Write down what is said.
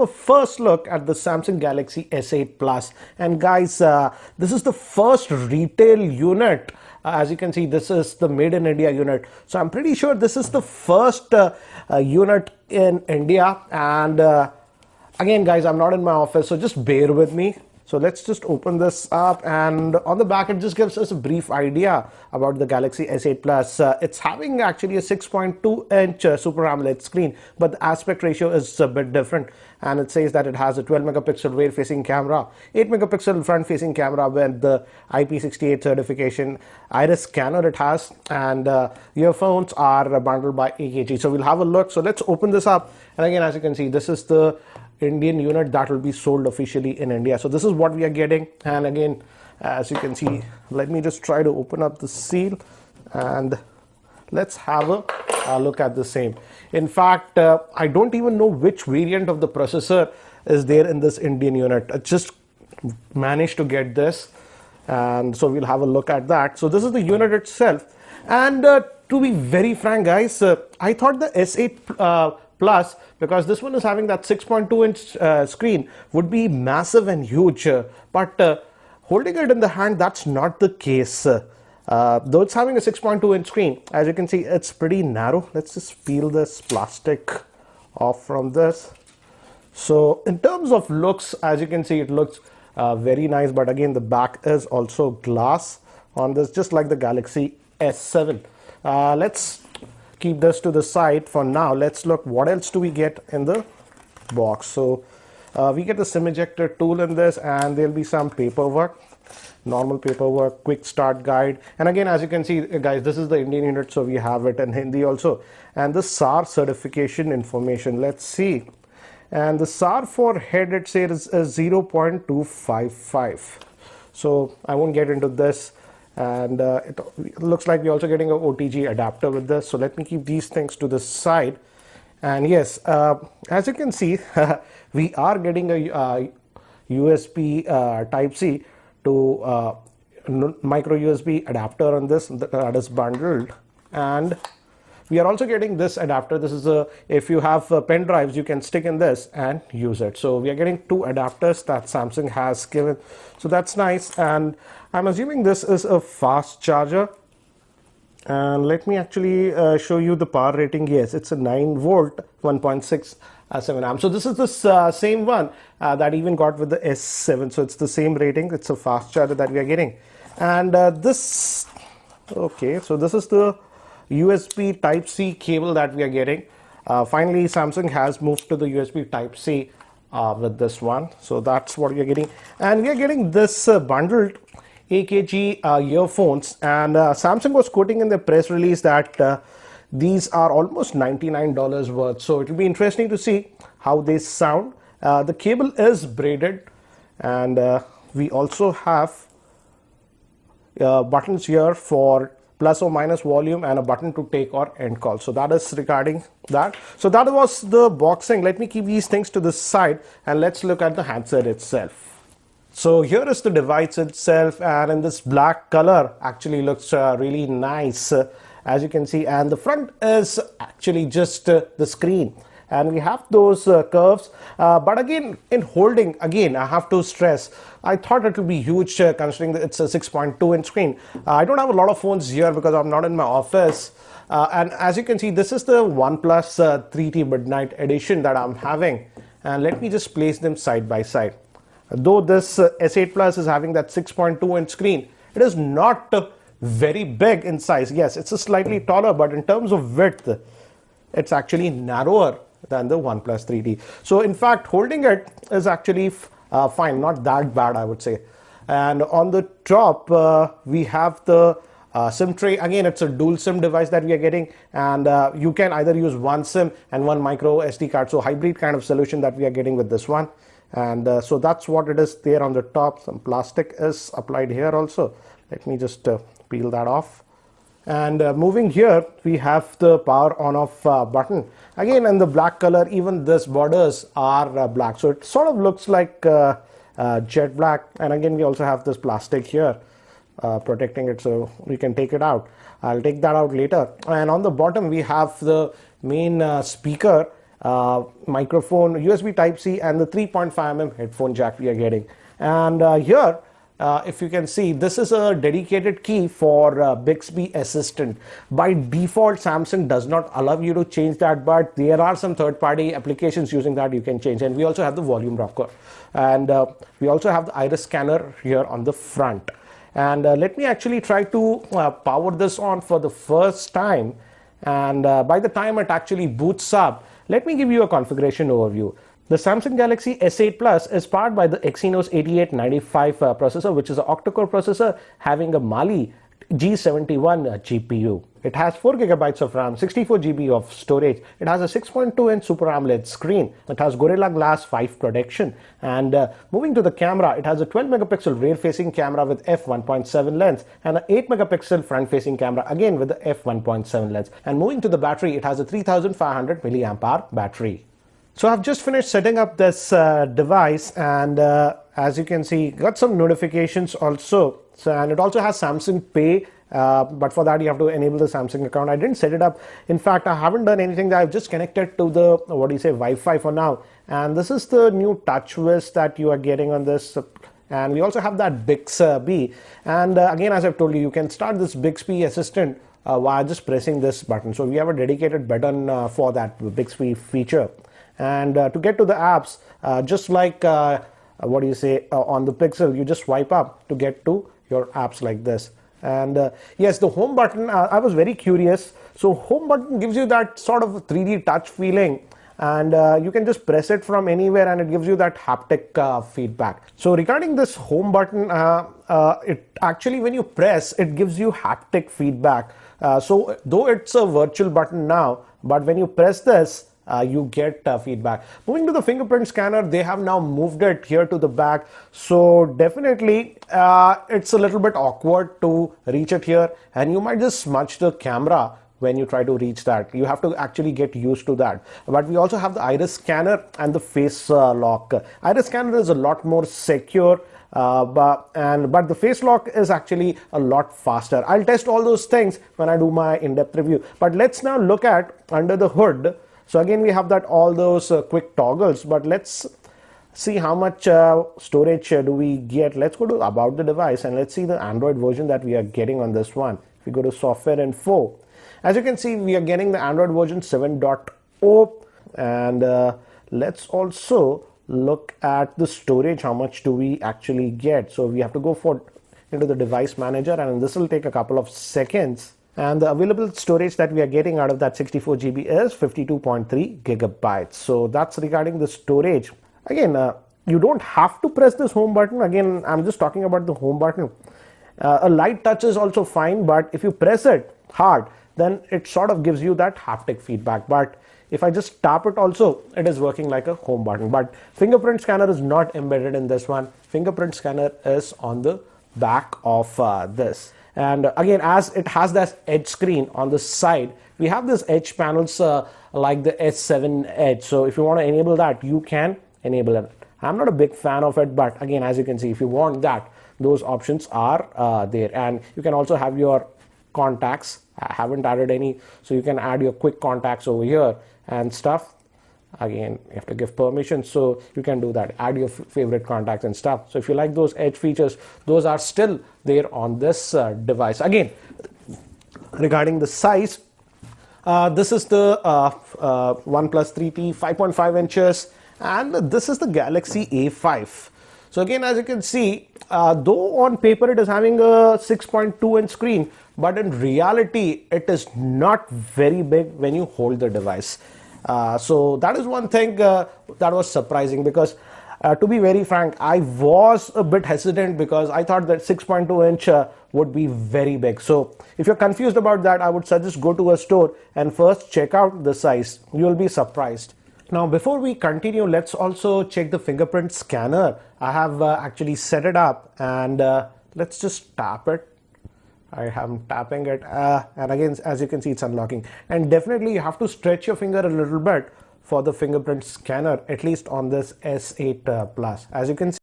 a first look at the Samsung Galaxy S8 Plus. And guys, this is the first retail unit. As you can see, this is the made in India unit. So I'm pretty sure this is the first unit in India. And again, guys, I'm not in my office, so just bear with me. So let's just open this up, and on the back it just gives us a brief idea about the Galaxy S8 Plus. It's having actually a 6.2-inch Super AMOLED screen, but the aspect ratio is a bit different, and it says that it has a 12 megapixel rear facing camera, 8 megapixel front facing camera with the IP68 certification, iris scanner it has, and earphones are bundled by AKG. So we'll have a look. So let's open this up, and again, as you can see, this is the Indian unit that will be sold officially in India. So this is what we are getting, and again, as you can see, let me just try to open up the seal and let's have a look at the same. In fact, I don't even know which variant of the processor is there in this Indian unit. I just managed to get this, and so we'll have a look at that. So this is the unit itself, and to be very frank, guys, I thought the S8 Plus, because this one is having that 6.2-inch screen, would be massive and huge, but holding it in the hand, that's not the case. Though it's having a 6.2-inch screen, as you can see, it's pretty narrow. Let's just peel this plastic off from this. So in terms of looks, as you can see, it looks very nice, but again, the back is also glass on this, just like the Galaxy S7. Let's keep this to the side for now. Let's look what else do we get in the box. So we get the SIM ejector tool in this, and there'll be some paperwork, normal paperwork, quick start guide, and again, as you can see, guys, this is the Indian unit, so we have it in Hindi also, and the SAR certification information. Let's see, and the SAR for head, it says, is 0.255. so I won't get into this. And it looks like we're also getting an OTG adapter with this. So let me keep these things to the side. And yes, as you can see, we are getting a USB Type-C to micro USB adapter on this that is bundled. And we are also getting this adapter. This is if you have pen drives, you can stick in this and use it. So we are getting two adapters that Samsung has given. So that's nice. And I'm assuming this is a fast charger. And let me actually show you the power rating. Yes, it's a 9 volt, 1.67 amp. So this is the same one that even got with the S7. So it's the same rating. It's a fast charger that we are getting. And this, okay, so this is the USB Type-C cable that we are getting. Finally, Samsung has moved to the USB Type-C with this one. So that's what we are getting. And we are getting this bundled AKG earphones. And Samsung was quoting in the press release that these are almost $99 worth. So it will be interesting to see how they sound. The cable is braided, and we also have buttons here for plus or minus volume and a button to take or end call. So that is regarding that. So that was the boxing. Let me keep these things to the side and let's look at the handset itself. So here is the device itself, and in this black color actually looks really nice, as you can see, and the front is actually just the screen. And we have those curves, but again, in holding, again, I have to stress, I thought it would be huge considering that it's a 6.2-inch screen. I don't have a lot of phones here because I'm not in my office. And as you can see, this is the OnePlus 3T Midnight Edition that I'm having. And let me just place them side by side. Though this S8 Plus is having that 6.2-inch screen, it is not very big in size. Yes, it's a slightly taller, but in terms of width, it's actually narrower than the OnePlus 3T. So in fact, holding it is actually fine, not that bad, I would say. And on the top, we have the SIM tray. Again, it's a dual SIM device that we are getting, and you can either use one SIM and one micro SD card. So hybrid kind of solution that we are getting with this one. And so that's what it is there on the top. Some plastic is applied here also. Let me just peel that off. And moving here, we have the power on off button. Again, in the black color, even this borders are black. So it sort of looks like jet black. And again, we also have this plastic here protecting it, so we can take it out. I'll take that out later. And on the bottom, we have the main speaker. microphone, USB Type-C, and the 3.5mm headphone jack we are getting. And here, if you can see, this is a dedicated key for Bixby Assistant. By default, Samsung does not allow you to change that, but there are some third-party applications using that you can change. And we also have the volume rocker, and we also have the iris scanner here on the front. And let me actually try to power this on for the first time. And by the time it actually boots up, let me give you a configuration overview. The Samsung Galaxy S8 Plus is powered by the Exynos 8895 processor, which is an octa-core processor having a Mali G71 GPU. It has 4 GB of RAM, 64 GB of storage. It has a 6.2-inch Super AMOLED screen. It has Gorilla Glass 5 protection. And moving to the camera, it has a 12-megapixel rear-facing camera with f1.7 lens and an 8-megapixel front-facing camera, again with the f1.7 lens. And moving to the battery, it has a 3500 mAh battery. So I've just finished setting up this device, and as you can see, got some notifications also. So, and it also has Samsung Pay, but for that you have to enable the Samsung account. I didn't set it up. In fact, I haven't done anything. I've just connected to the, Wi-Fi for now. And this is the new TouchWiz that you are getting on this. And we also have that Bixby. And again, as I've told you, you can start this Bixby Assistant while just pressing this button. So we have a dedicated button for that Bixby feature. And to get to the apps, just like on the Pixel, you just swipe up to get to your apps like this. And yes, the home button, I was very curious. So home button gives you that sort of 3D touch feeling, and you can just press it from anywhere and it gives you that haptic feedback. So regarding this home button, it actually, when you press, it gives you haptic feedback. So though it's a virtual button now, but when you press this, you get feedback. Moving to the fingerprint scanner, they have now moved it here to the back. So definitely it's a little bit awkward to reach it here, and you might just smudge the camera when you try to reach that. You have to actually get used to that. But we also have the iris scanner and the face lock. Iris scanner is a lot more secure, but the face lock is actually a lot faster. I'll test all those things when I do my in-depth review. But let's now look at under the hood. So again, we have that all those quick toggles, but let's see how much storage do we get. Let's go to about the device and let's see the Android version that we are getting on this one. If we go to software info, as you can see, we are getting the Android version 7.0, and let's also look at the storage. How much do we actually get? So we have to go into the device manager, and this will take a couple of seconds. And the available storage that we are getting out of that 64 GB is 52.3 gigabytes. So that's regarding the storage. Again, you don't have to press this home button. Again, I'm just talking about the home button. A light touch is also fine, but if you press it hard, then it sort of gives you that haptic feedback. But if I just tap it also, it is working like a home button. But fingerprint scanner is not embedded in this one. Fingerprint scanner is on the back of this. And again, as it has that edge screen on the side, we have this edge panels like the S7 Edge. So if you want to enable that, you can enable it. I'm not a big fan of it, but again, as you can see, if you want that, those options are there. And you can also have your contacts. I haven't added any, so you can add your quick contacts over here and stuff. Again, you have to give permission, so you can do that, add your favorite contacts and stuff. So if you like those edge features, those are still there on this device. Again, regarding the size, this is the OnePlus 3T, 5.5 inches, and this is the Galaxy A5. So again, as you can see, though on paper it is having a 6.2-inch screen, but in reality it is not very big when you hold the device. So that is one thing that was surprising, because to be very frank, I was a bit hesitant because I thought that 6.2-inch would be very big. So if you're confused about that, I would suggest go to a store and first check out the size. You'll be surprised. Now, before we continue, let's also check the fingerprint scanner. I have actually set it up, and let's just tap it. I am tapping it, and again, as you can see, it's unlocking. And definitely you have to stretch your finger a little bit for the fingerprint scanner, at least on this S8 Plus. As you can see,